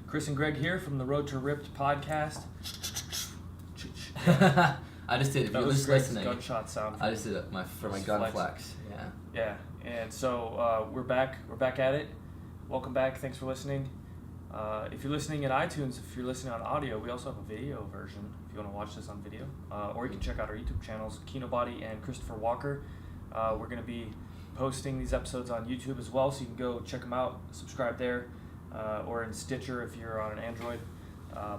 Chris and Greg here from the Road to Ripped podcast. I just did it. If That you're was just Greg's listening, gunshot sound. I just did it for my gun flex. Yeah. Yeah, and so we're back. We're back at it. Welcome back. Thanks for listening. If you're listening in iTunes, if you're listening on audio, we also have a video version if you want to watch this on video. Or you can check out our YouTube channels, Kinobody and Christopher Walker. We're going to be posting these episodes on YouTube as well, so you can go check them out, subscribe there, or in Stitcher if you're on an Android.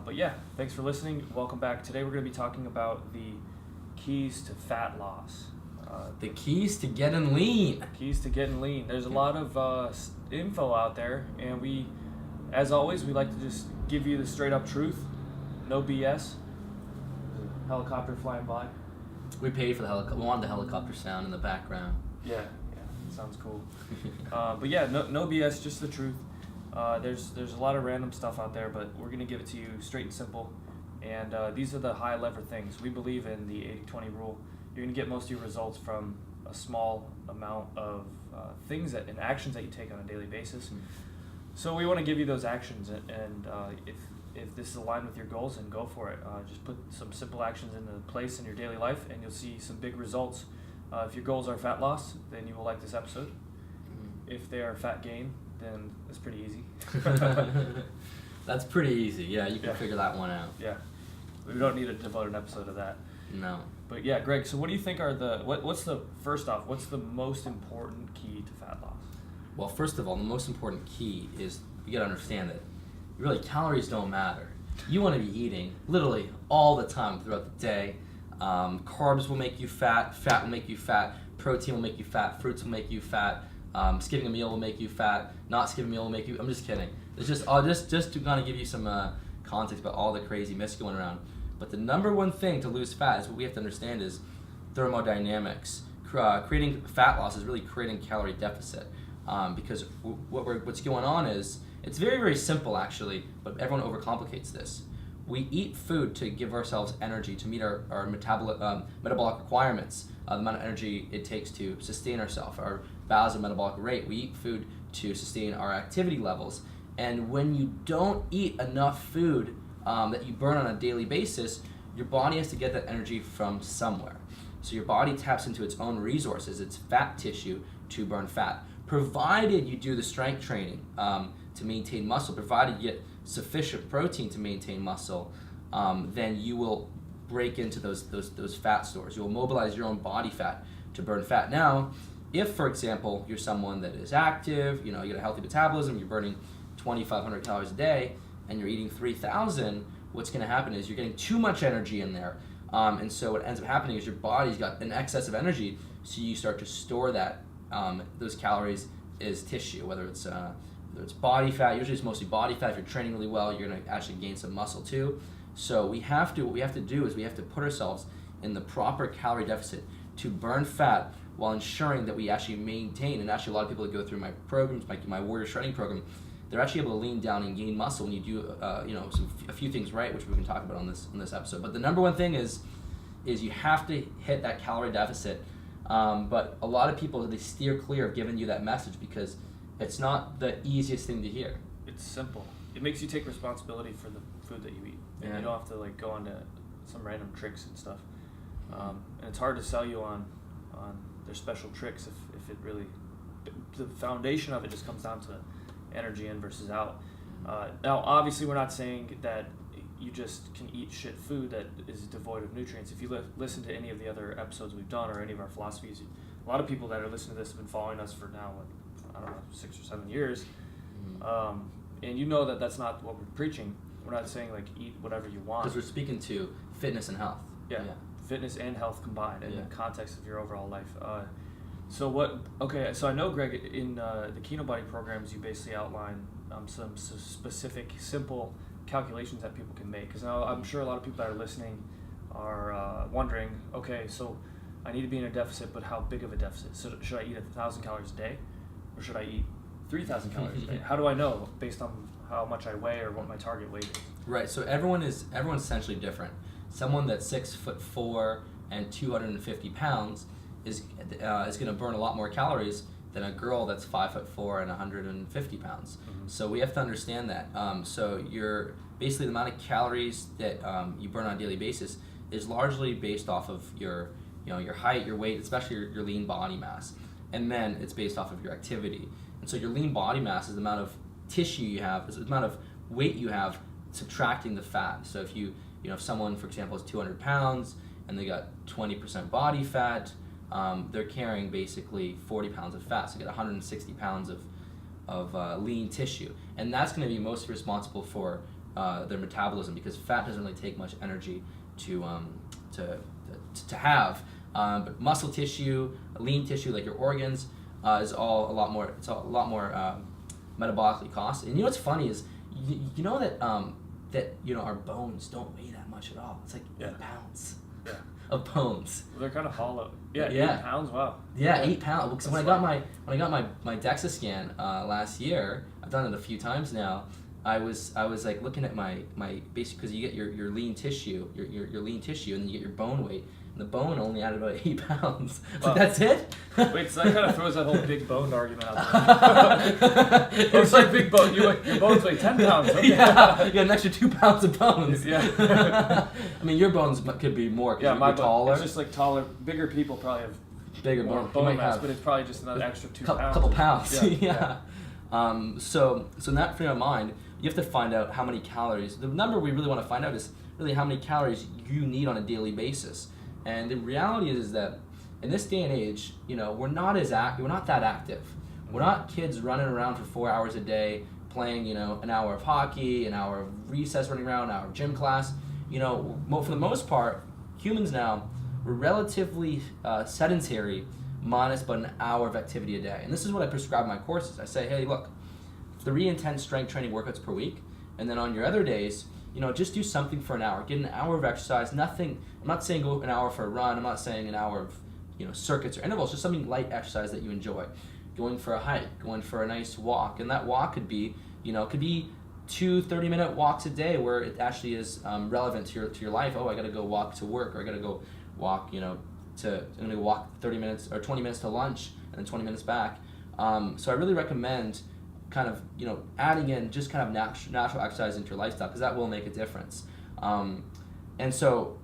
But yeah, thanks for listening. Welcome back. Today we're going to be talking about the keys to fat loss. The keys to getting lean. Keys to getting lean. There's a lot of info out there, and we, as always, we like to just give you the straight up truth. No BS. Helicopter flying by. We paid for the helicopter. We wanted the helicopter sound in the background. Yeah, sounds cool. But yeah, no BS, just the truth. There's a lot of random stuff out there, but we're gonna give it to you straight and simple. And these are the high lever things. We believe in the 80-20 rule. You're gonna get most of your results from a small amount of things and actions that you take on a daily basis. Mm-hmm. So we want to give you those actions, and if this is aligned with your goals, then go for it. Just put some simple actions into place in your daily life, and you'll see some big results. If your goals are fat loss, then you will like this episode. Mm-hmm. If they are fat gain, then it's pretty easy. That's pretty easy. Yeah, you can figure that one out. Yeah, we don't need to devote an episode to that. No. But yeah, Greg, so what do you think are what's the most important key to fat loss? Well, first of all, the most important key is you gotta understand that really calories don't matter. You want to be eating literally all the time throughout the day. Carbs will make you fat. Fat will make you fat. Protein will make you fat. Fruits will make you fat. Skipping a meal will make you fat. Not skipping a meal will make you. I'm just kidding. It's just to kind of give you some context about all the crazy myths going around. But the number one thing to lose fat is what we have to understand is thermodynamics. Creating fat loss is really creating calorie deficit. Because what's going on is it's very, very simple actually, but everyone overcomplicates this. We eat food to give ourselves energy to meet our metabolic requirements, the amount of energy it takes to sustain ourselves, our basal metabolic rate. We eat food to sustain our activity levels. And when you don't eat enough food that you burn on a daily basis, your body has to get that energy from somewhere. So your body taps into its own resources, its fat tissue, to burn fat. Provided you do the strength training to maintain muscle, provided you get sufficient protein to maintain muscle, then you will break into those fat stores. You will mobilize your own body fat to burn fat. Now, if, for example, you're someone that is active, you got a healthy metabolism, you're burning 2,500 calories a day, and you're eating 3,000, what's going to happen is you're getting too much energy in there. And so what ends up happening is your body's got an excess of energy, so you start to store that those calories as tissue, whether it's body fat. Usually it's mostly body fat. If you're training really well, you're going to actually gain some muscle too. So what we have to do is we have to put ourselves in the proper calorie deficit to burn fat while ensuring that we actually maintain, and actually a lot of people that go through my programs, my Warrior Shredding program, they're actually able to lean down and gain muscle when you do a few things right, which we can talk about on this episode. But the number one thing is you have to hit that calorie deficit. But a lot of people, they steer clear of giving you that message because it's not the easiest thing to hear. It's simple. It makes you take responsibility for the food that you eat, and you don't have to go into some random tricks and stuff. And it's hard to sell you on their special tricks if it really, the foundation of it just comes down to energy in versus out. Now, obviously, we're not saying that you just can eat shit food that is devoid of nutrients. If you listen to any of the other episodes we've done or any of our philosophies, a lot of people that are listening to this have been following us for now, 6 or 7 years. And you know that that's not what we're preaching. We're not saying eat whatever you want. Because we're speaking to fitness and health. Yeah. Fitness and health combined in the context of your overall life. So I know, Greg, in the Kinobody programs, you basically outline some specific, simple calculations that people can make. Because now I'm sure a lot of people that are listening are wondering, okay, so I need to be in a deficit, but how big of a deficit? So should I eat 1,000 calories a day, or should I eat 3,000 calories a day? How do I know based on how much I weigh or what my target weight is? Right. So everyone's essentially different. Someone that's 6'4" and 250 pounds is going to burn a lot more calories than a girl that's 5'4" and 150 pounds. Mm-hmm. So we have to understand that. So you're basically the amount of calories that you burn on a daily basis is largely based off of your height, your weight, especially your lean body mass, and then it's based off of your activity. And so your lean body mass is the amount of tissue you have, is the amount of weight you have subtracting the fat. So if someone, for example, is 200 pounds and they got 20% body fat, they're carrying basically 40 pounds of fat, so you get 160 pounds of lean tissue, and that's going to be most responsible for their metabolism, because fat doesn't really take much energy to have. But muscle tissue, lean tissue, like your organs, is all a lot more. It's a lot more metabolically costly. And you know what's funny is you know that our bones don't weigh that much at all. It's like 8 pounds. Yeah. Of bones. Well, they're kind of hollow. Yeah, 8 pounds. Wow. Yeah, 8 pounds. Because when I got my DEXA scan last year, I've done it a few times now. I was like looking at my basically, because you get your lean tissue, your lean tissue, and then you get your bone weight. And the bone only added about 8 pounds. Wow. That's it? Wait, so that kind of throws that whole big boned argument out there. It's like big bone. Your bones weigh 10 pounds. Okay. Yeah, you got an extra 2 pounds of bones. Yeah. I mean, your bones could be more because you're taller. It's just like taller, bigger people probably have bigger more bone mass, but it's probably just another extra 2 pounds. Couple pounds. Yeah. So in that frame of mind, you have to find out how many calories. The number we really want to find out is really how many calories you need on a daily basis. And the reality is that in this day and age, we're not that active. We're not kids running around for 4 hours a day playing, an hour of hockey, an hour of recess running around, an hour of gym class. For the most part, humans now, we're relatively sedentary, minus about an hour of activity a day. And this is what I prescribe in my courses. I say, hey, look, 3 intense strength training workouts per week, and then on your other days, just do something for an hour. Get an hour of exercise. Nothing. I'm not saying go an hour for a run. I'm not saying an hour of circuits or intervals. Just something light exercise that you enjoy. Going for a hike. Going for a nice walk. And that walk could be 2 30-minute walks a day where it actually is relevant to your life. Oh, I got to go walk to work, or I got to go walk. I'm going to walk 30 minutes or 20 minutes to lunch, and then 20 minutes back. So I really recommend kind of adding in just kind of natural exercise into your lifestyle, because that will make a difference. And so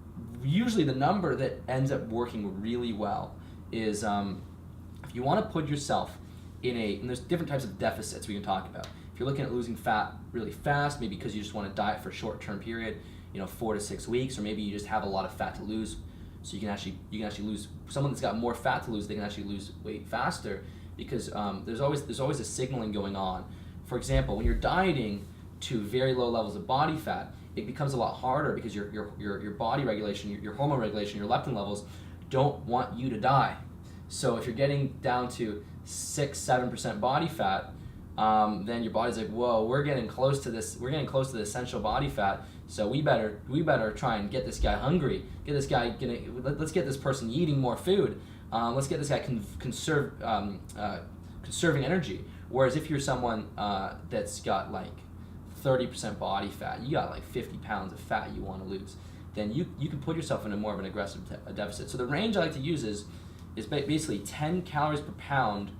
usually the number that ends up working really well is if you want to put yourself and there's different types of deficits we can talk about. If you're looking at losing fat really fast, maybe because you just want to diet for a short-term period, 4 to 6 weeks, or maybe you just have a lot of fat to lose, so you can actually lose. Someone that's got more fat to lose, they can actually lose weight faster, because there's always a signaling going on. For example, when you're dieting to very low levels of body fat, it becomes a lot harder because your body regulation, your hormone regulation, your leptin levels don't want you to die. So if you're getting down to 6-7% body fat, then your body's like, whoa, we're getting close to this. We're getting close to the essential body fat. So we better try and get this guy hungry. Let's get this person eating more food. Let's get this guy conserving energy. Whereas if you're someone that's got like 30% body fat, you got like 50 pounds of fat you want to lose, then you can put yourself in more of an aggressive deficit. So the range I like to use is basically 10 calories per pound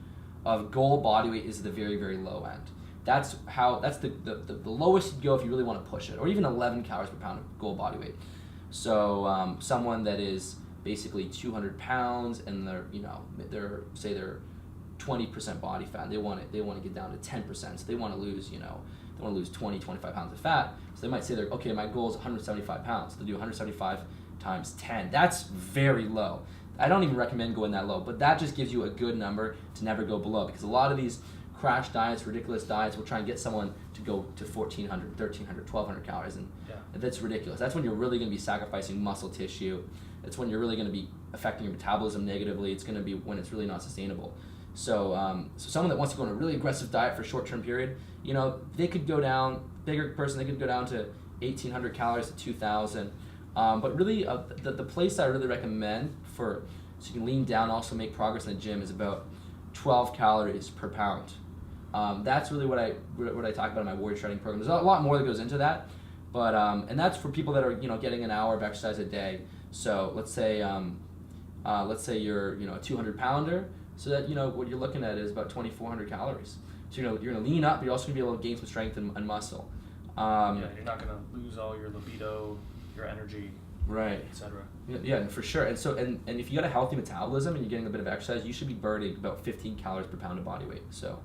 of goal body weight is the very, very low end. That's the lowest you go if you really want to push it, or even 11 calories per pound of goal body weight. So someone that is basically 200 pounds and they're 20% body fat, they want to get down to 10%, so they want to lose 20, 25 pounds of fat. So they might say okay, my goal is 175 pounds. They'll do 175 times 10. That's very low. I don't even recommend going that low, but that just gives you a good number to never go below, because a lot of these crash diets, ridiculous diets, will try and get someone to go to 1,400, 1,300, 1,200 calories, and that's ridiculous. That's when you're really going to be sacrificing muscle tissue. That's when you're really going to be affecting your metabolism negatively. It's going to be when it's really not sustainable. So someone that wants to go on a really aggressive diet for a short-term period, they could go down, bigger person, they could go down to 1,800 calories to 2,000. But really, the place I really recommend so you can lean down, also make progress in the gym, is about 12 calories per pound. That's really what I talk about in my warrior shredding program. There's a lot more that goes into that, but and that's for people that are getting an hour of exercise a day. So let's say you're a 200 pounder. So that, what you're looking at is about 2,400 calories. So you're gonna lean up, but you're also gonna be able to gain some strength and muscle. You're not gonna lose all your libido, your energy, right, etc. Yeah, for sure. And so and if you got a healthy metabolism and you're getting a bit of exercise, you should be burning about 15 calories per pound of body weight. So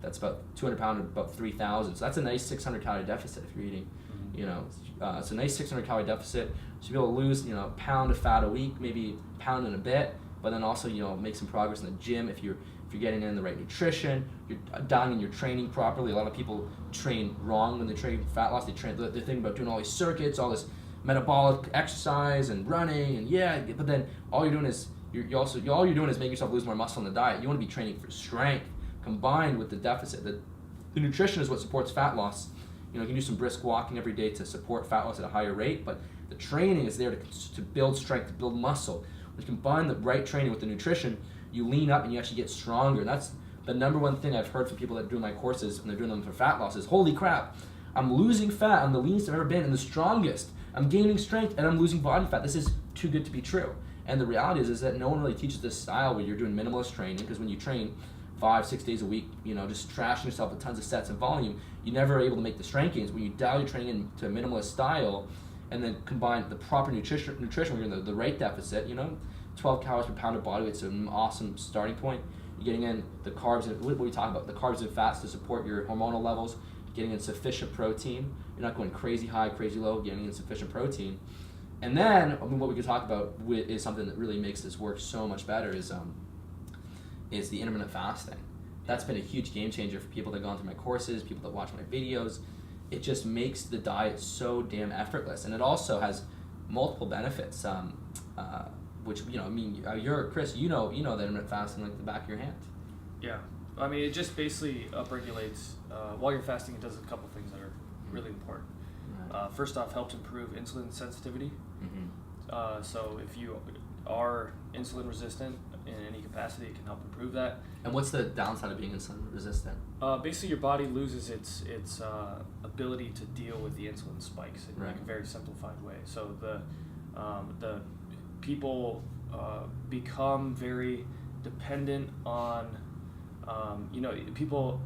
that's about 200 pounds, about 3,000. So that's a nice 600 calorie deficit if you're eating. It's a nice 600 calorie deficit. So you'll be able to lose, a pound of fat a week, maybe a pound and a bit, but then also, make some progress in the gym if you're getting in the right nutrition, you're dialing in your training properly. A lot of people train wrong when they train fat loss. They're thinking about doing all these circuits, all this metabolic exercise and running, and but then all you're doing is all you're doing is making yourself lose more muscle in the diet. You want to be training for strength combined with the deficit. The nutrition is what supports fat loss. You can do some brisk walking every day to support fat loss at a higher rate, but the training is there to build strength, to build muscle. When you combine the right training with the nutrition, you lean up and you actually get stronger. And that's the number one thing I've heard from people that do my courses when they're doing them for fat loss is, holy crap, I'm losing fat. I'm the leanest I've ever been and the strongest. I'm gaining strength and I'm losing body fat. This is too good to be true. And the reality is that no one really teaches this style where you're doing minimalist training, because when you train 5-6 days a week, just trashing yourself with tons of sets and volume, you're never able to make the strength gains. When you dial your training into a minimalist style and then combine the proper nutrition where you're in the right deficit, 12 calories per pound of body weight is an awesome starting point. You're getting in the carbs, and what we talk about, the carbs and fats to support your hormonal levels, getting in sufficient protein. You're not going crazy high, crazy low, getting in sufficient protein. And then, what we could talk about is something that really makes this work so much better is the intermittent fasting. That's been a huge game changer for people that have gone through my courses, people that watch my videos. It just makes the diet so damn effortless, and it also has multiple benefits. Which you're Chris. You know that intermittent fasting like the back of your hand. Yeah, it just basically upregulates. While you're fasting, it does a couple things that are really important. Right. First off, helps improve insulin sensitivity. Mm-hmm. So if you are insulin resistant in any capacity, it can help improve that. And what's the downside of being insulin resistant? Basically, your body loses its ability to deal with the insulin spikes in like a very simplified way. So the people become very dependent on, people,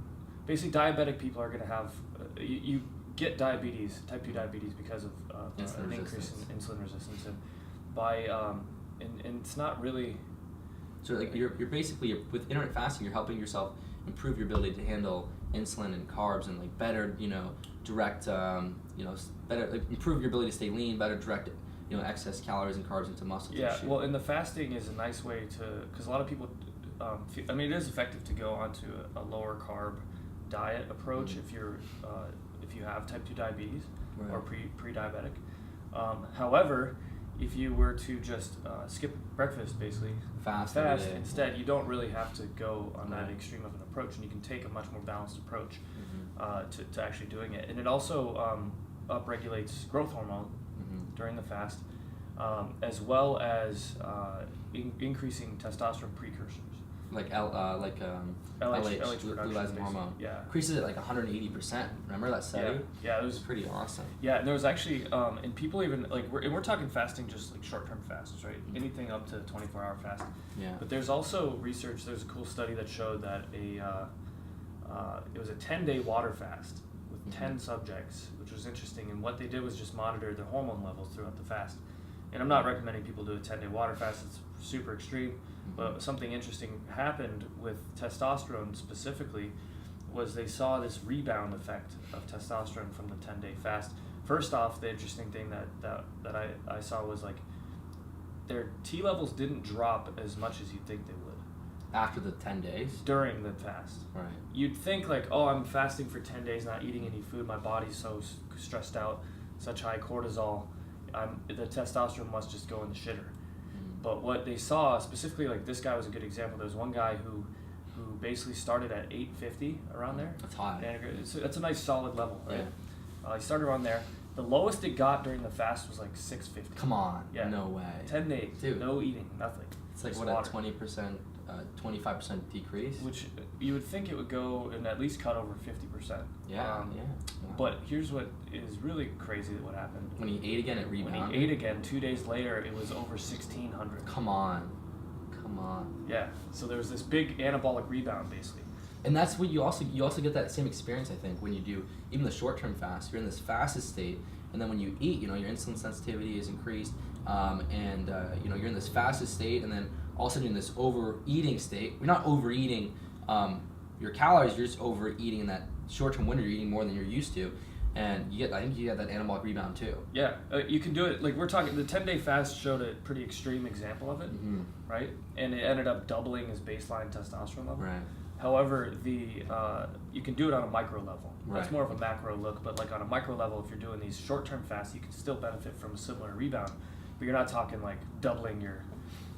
basically diabetic people are going to have, you get diabetes, type 2 diabetes, because of an increase in insulin resistance. And by, and it's not really... So like you're basically, with intermittent fasting, you're helping yourself improve your ability to handle insulin and carbs and like better, direct, better, like improve your ability to stay lean, better direct it. Excess calories and carbs into muscle tissue. Well, and the fasting is a nice way to, because a lot of people, it is effective to go onto a lower carb diet approach if you have type 2 diabetes or pre-diabetic. However, if you were to just skip breakfast, basically fast instead, you don't really have to go on that extreme of an approach, and you can take a much more balanced approach to actually doing it. And it also upregulates growth hormone during the fast, as well as increasing testosterone precursors. Like LH luteinizing hormone. Yeah. Increases it like 180%. Remember that study? Yeah, it was pretty awesome. Yeah, and there was actually, and people even, we're talking fasting just like short-term fasts, right? Anything up to 24-hour fast. Yeah. But there's also research, there's a cool study that showed that it was a 10-day water fast with 10 subjects, which was interesting. And what they did was just monitor their hormone levels throughout the fast. And I'm not recommending people do a 10-day water fast. It's super extreme. But something interesting happened with testosterone specifically was they saw this rebound effect of testosterone from the 10-day fast. First off, the interesting thing that I saw was like their T levels didn't drop as much as you'd think they would. After the 10 days? During the fast. Right. You'd think like, oh, I'm fasting for 10 days, not eating any food, my body's so stressed out, such high cortisol, the testosterone must just go in the shitter. But what they saw, specifically, like this guy was a good example. There was one guy who basically started at 850, around there. That's high. That's a nice solid level, right? Yeah. He started around there. The lowest it got during the fast was like 650. Come on. Yeah. No way. 10 days. Dude. No eating, nothing. It's like, just what, water. a 20%, 25% decrease? Which you would think it would go and at least cut over 50%. Yeah, But here's what is really crazy that what happened. When he ate again, it rebounded? When he ate again, 2 days later, it was over 1,600. Come on. Come on. Yeah. So there's this big anabolic rebound basically. And that's what you also get that same experience, I think, when you do even the short-term fast. You're in this fasted state, and then when you eat, your insulin sensitivity is increased, and you're in this fasted state, and then all of a sudden you're in this overeating state. You're not overeating your calories, you're just overeating in that short-term window. You're eating more than you're used to, and I think you get that anabolic rebound too. Yeah, you can do it. Like we're talking, the 10-day fast showed a pretty extreme example of it, right? And it ended up doubling his baseline testosterone level. Right. However, you can do it on a micro level. Right. That's more of a macro look, but like on a micro level, if you're doing these short-term fasts, you can still benefit from a similar rebound, but you're not talking like doubling your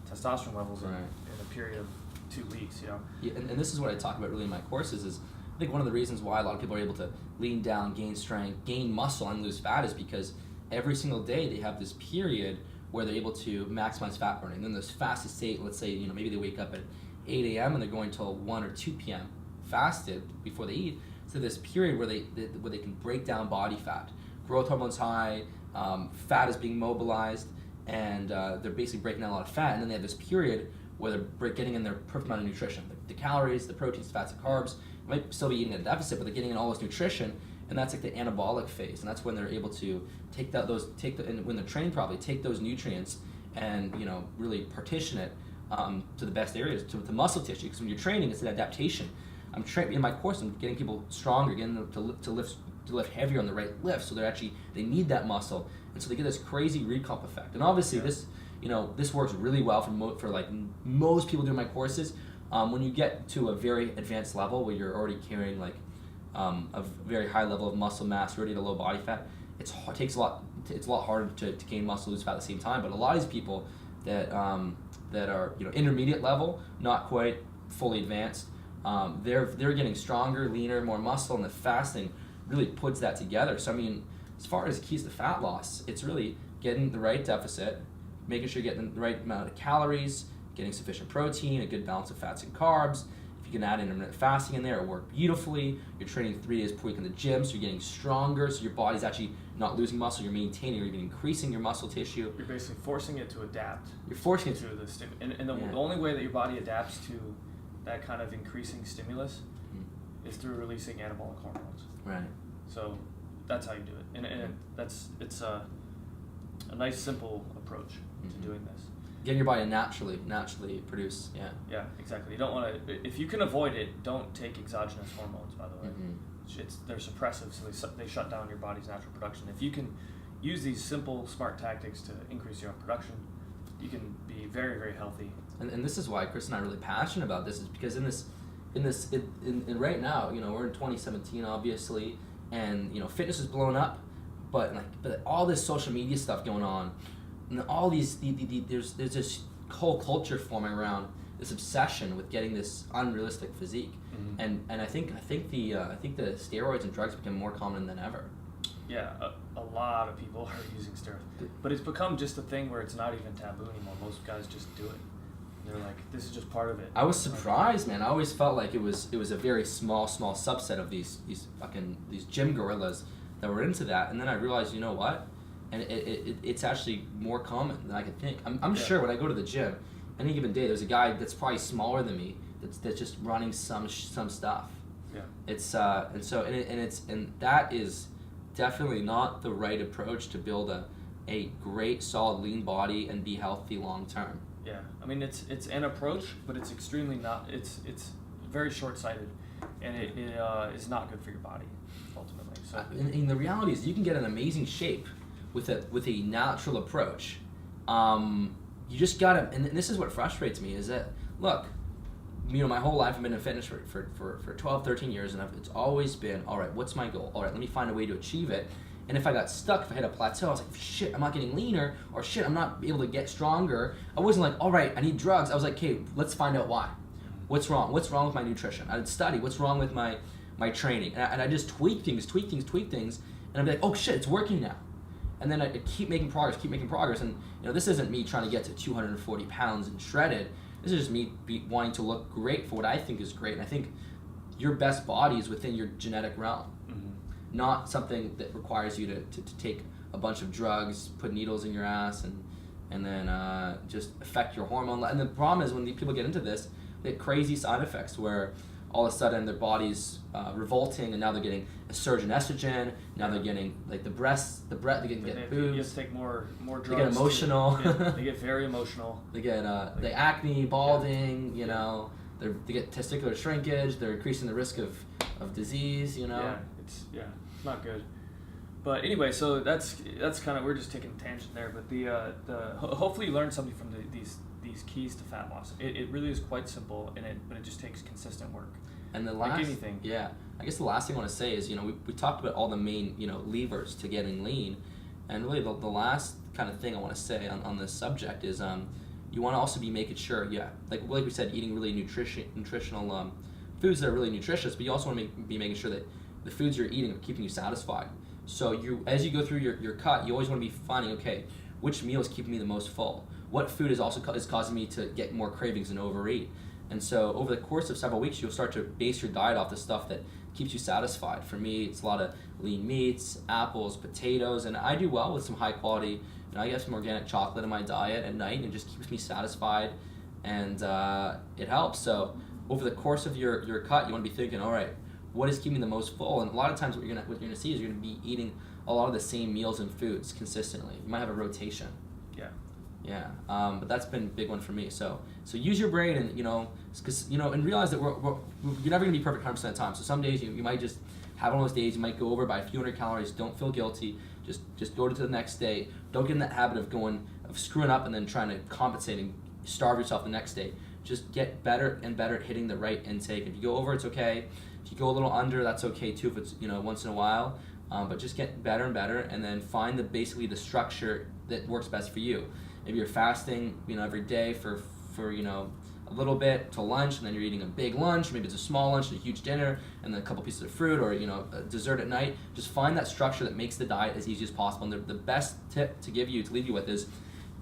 testosterone levels in a period of 2 weeks, Yeah, and this is what I talk about really in my courses is, I think one of the reasons why a lot of people are able to lean down, gain strength, gain muscle, and lose fat is because every single day they have this period where they're able to maximize fat burning. And then this fasted state, let's say, maybe they wake up at 8 a.m. and they're going till 1 or 2 p.m. fasted before they eat. So this period where they can break down body fat, growth hormones high, fat is being mobilized, and they're basically breaking down a lot of fat. And then they have this period where they're getting in their perfect amount of nutrition, the calories, the proteins, fats, and carbs. They might still be eating at a deficit, but they're getting in all this nutrition, and that's like the anabolic phase. And that's when they're able to and when they're training properly, take those nutrients and really partition it to the best areas, to the muscle tissue. Because when you're training, it's an adaptation. I'm training in my course. I'm getting people stronger, getting them to lift heavier on the right lift. So they need that muscle, and so they get this crazy recomp effect. And obviously, this works really well for like most people doing my courses. When you get to a very advanced level where you're already carrying like a very high level of muscle mass, already at a low body fat, it's a lot harder to gain muscle, lose fat at the same time. But a lot of these people that are intermediate level, not quite fully advanced, they're getting stronger, leaner, more muscle, and the fasting really puts that together. So I mean, as far as keys to fat loss, it's really getting the right deficit, making sure you're getting the right amount of calories, getting sufficient protein, a good balance of fats and carbs. If you can add intermittent fasting in there, it'll work beautifully. You're training 3 days per week in the gym, so you're getting stronger, so your body's actually not losing muscle, you're maintaining or even increasing your muscle tissue. You're basically forcing it to adapt. You're forcing it to the only way that your body adapts to that kind of increasing stimulus is through releasing anabolic hormones. Right. So that's how you do it, and it's a nice simple approach to doing this. Getting your body naturally produce. Yeah, exactly. You don't want to. If you can avoid it, don't take exogenous hormones. By the way, they're suppressive, so they shut down your body's natural production. If you can use these simple, smart tactics to increase your own production, you can be very, very healthy. And this is why Chris and I are really passionate about this, is because in right now, we're in 2017, obviously, and fitness is blown up, but all this social media stuff going on. And all these, there's this whole culture forming around this obsession with getting this unrealistic physique, and I think the steroids and drugs become more common than ever. Yeah, a lot of people are using steroids, but it's become just a thing where it's not even taboo anymore. Most guys just do it. They're like, this is just part of it. I was surprised, man. I always felt like it was a very small subset of these gym gorillas that were into that, and then I realized, you know what? And it's actually more common than I could think. I'm sure when I go to the gym, any given day, there's a guy that's probably smaller than me that's just running some stuff. Yeah. It's and that is definitely not the right approach to build a great solid lean body and be healthy long term. Yeah, I mean it's an approach, but it's extremely not. It's very short-sighted, and it is not good for your body ultimately. So and the reality is, you can get an amazing shape with a natural approach. You just gotta, and this is what frustrates me, is that, look, my whole life I've been in fitness for 12, 13 years, and it's always been, all right, what's my goal? All right, let me find a way to achieve it. And if I got stuck, if I hit a plateau, I was like, shit, I'm not getting leaner, or shit, I'm not able to get stronger. I wasn't like, all right, I need drugs. I was like, okay, let's find out why. What's wrong? What's wrong with my nutrition? I'd study what's wrong with my training. And I just tweak things, and I'd be like, oh shit, it's working now. And then I keep making progress. And this isn't me trying to get to 240 pounds and shredded. This is just me wanting to look great for what I think is great. And I think your best body is within your genetic realm, not something that requires you to take a bunch of drugs, put needles in your ass, and then just affect your hormone. And the problem is when the people get into this, they get crazy side effects where all of a sudden their body's revolting, and now they're getting a surge in estrogen. Now they're getting like the breast, they get boobs. You have to take more drugs. They get emotional. They get very emotional. They get the acne, balding. You know, they get testicular shrinkage. They're increasing the risk of disease. You know. Yeah, it's not good. But anyway, so that's kind of, we're just taking a tangent there. But hopefully you learned something from these keys to fat loss. It really is quite simple, but it just takes consistent work. And the like anything. Yeah, I guess the last thing I want to say is, we talked about all the main, levers to getting lean, and really the last kind of thing I want to say on this subject is, you want to also be making sure, like we said, eating really nutritional foods that are really nutritious, but you also want to be making sure that the foods you're eating are keeping you satisfied. So as you go through your cut, you always want to be finding, okay, which meal is keeping me the most full? What food is causing me to get more cravings and overeat? And so over the course of several weeks, you'll start to base your diet off the stuff that keeps you satisfied. For me, it's a lot of lean meats, apples, potatoes, and I do well with some high quality. I get some organic chocolate in my diet at night, and it just keeps me satisfied, and it helps. So over the course of your cut, you want to be thinking, all right, what is keeping me the most full? And a lot of times what you're gonna see is you're gonna be eating a lot of the same meals and foods consistently. You might have a rotation. Yeah, but that's been a big one for me. So use your brain, and and realize that you're never gonna be perfect 100% of the time. So some days you might just have one of those days. You might go over by a few hundred calories. Don't feel guilty. Just go to the next day. Don't get in that habit of screwing up and then trying to compensate and starve yourself the next day. Just get better and better at hitting the right intake. If you go over, it's okay. If you go a little under, that's okay too. If it's once in a while, but just get better and better, and then find basically the structure that works best for you. Maybe you're fasting, every day for a little bit to lunch, and then you're eating a big lunch. Maybe it's a small lunch and a huge dinner, and then a couple pieces of fruit, or a dessert at night. Just find that structure that makes the diet as easy as possible. And the best tip to leave you with is,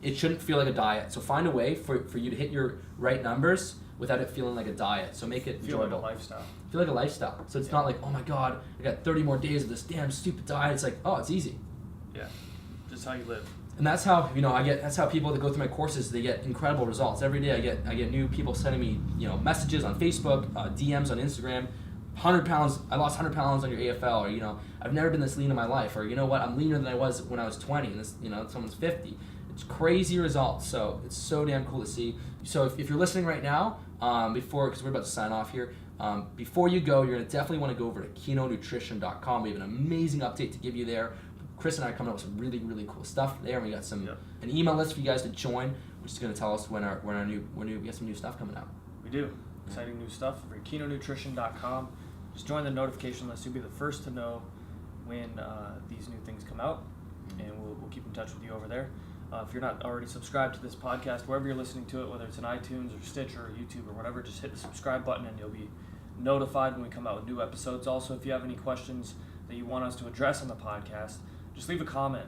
it shouldn't feel like a diet. So find a way for you to hit your right numbers without it feeling like a diet. So make it enjoyable. Feel like a lifestyle. Feel like a lifestyle. So it's not like, oh my God, I got 30 more days of this damn stupid diet. It's like, oh, it's easy. Yeah, just how you live. And that's how that's how people that go through my courses, they get incredible results. Every day I get new people sending me messages on Facebook, DMs on Instagram. 100 pounds, I lost 100 pounds on your AFL, or I've never been this lean in my life, or I'm leaner than I was when I was 20, and this someone's 50. It's crazy results. So it's so damn cool to see. So if you're listening right now, because we're about to sign off here, before you go, you're gonna definitely want to go over to ketonutrition.com. We have an amazing update to give you there. Chris and I are coming up with some really, really cool stuff there, and we got an email list for you guys to join, which is going to tell us when we got some new stuff coming out. We do. Exciting new stuff over at ketonutrition.com. Just join the notification list. You'll be the first to know when these new things come out, and we'll keep in touch with you over there. If you're not already subscribed to this podcast, wherever you're listening to it, whether it's in iTunes or Stitcher or YouTube or whatever, just hit the subscribe button and you'll be notified when we come out with new episodes. Also, if you have any questions that you want us to address on the podcast, just leave a comment,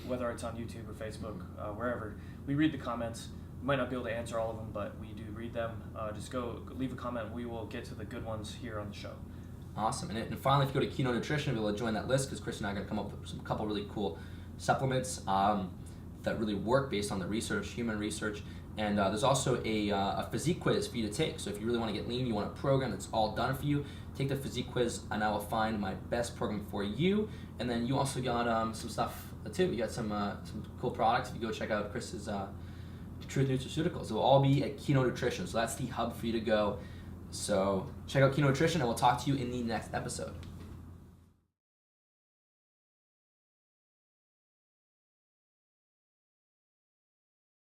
whether it's on YouTube or Facebook, wherever. We read the comments. We might not be able to answer all of them, but we do read them. Just go leave a comment. We will get to the good ones here on the show. Awesome. And finally, if you go to Keto Nutrition, we'll join that list, because Chris and I are going to come up with a couple really cool supplements that really work based on the research, human research. And there's also a physique quiz for you to take. So if you really want to get lean, you want a program that's all done for you, take the physique quiz, and I will find my best program for you. And then you also got some stuff too. You got some cool products. If you go check out Chris's Truth Nutraceuticals, it will all be at Keto Nutrition. So that's the hub for you to go. So check out Keto Nutrition, and we'll talk to you in the next episode.